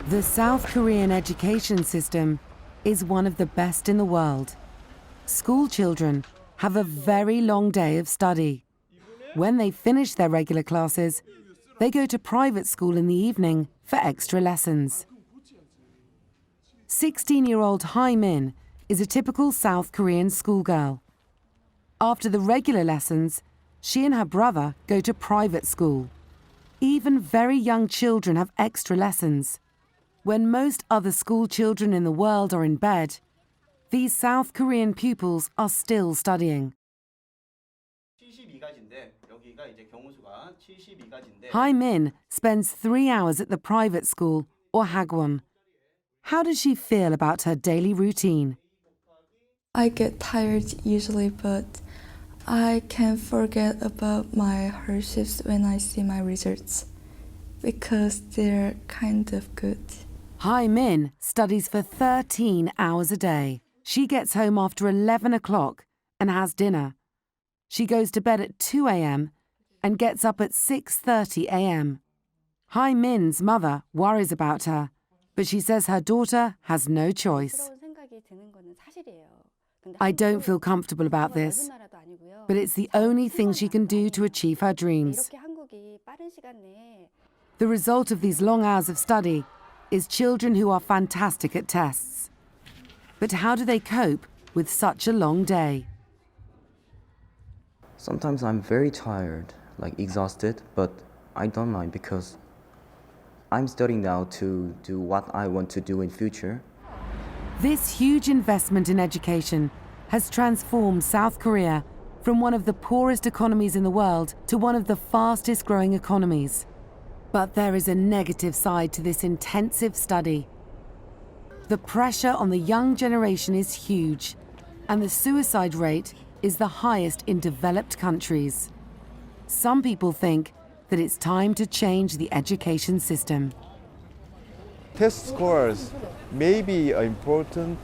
The South Korean education system is one of the best in the world. School children have a very long day of study. When they finish their regular classes, they go to private school in the evening for extra lessons. 16-year-old Hai Min is a typical South Korean schoolgirl. After the regular lessons, she and her brother go to private school. Even very young children have extra lessons. When most other school children in the world are in bed, these South Korean pupils are still studying. Hai Min spends 3 hours at the private school, or hagwon. How does she feel about her daily routine? I get tired usually, but I can forget about my hardships when I see my results, because they're kind of good. Hai Min studies for 13 hours a day. She gets home after 11 o'clock and has dinner. She goes to bed at 2 a.m. and gets up at 6:30 a.m. Hai Min's mother worries about her, but she says her daughter has no choice. I don't feel comfortable about this, but it's the only thing she can do to achieve her dreams. The result of these long hours of study is children who are fantastic at tests. But how do they cope with such a long day? Sometimes I'm very tired, like exhausted, but I don't mind because I'm studying now to do what I want to do in future. This huge investment in education has transformed South Korea from one of the poorest economies in the world to one of the fastest growing economies. But there is a negative side to this intensive study. The pressure on the young generation is huge, and the suicide rate is the highest in developed countries. Some people think that it's time to change the education system. Test scores may be important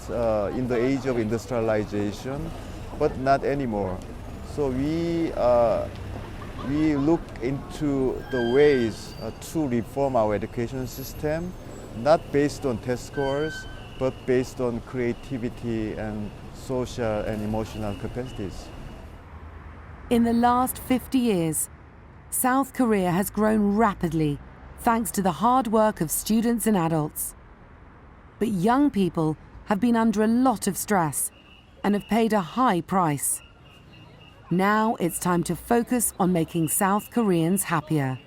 in the age of industrialization, but not anymore. So we look into the ways to reform our education system, not based on test scores, but based on creativity and social and emotional capacities. In the last 50 years, South Korea has grown rapidly thanks to the hard work of students and adults. But young people have been under a lot of stress and have paid a high price. Now it's time to focus on making South Koreans happier.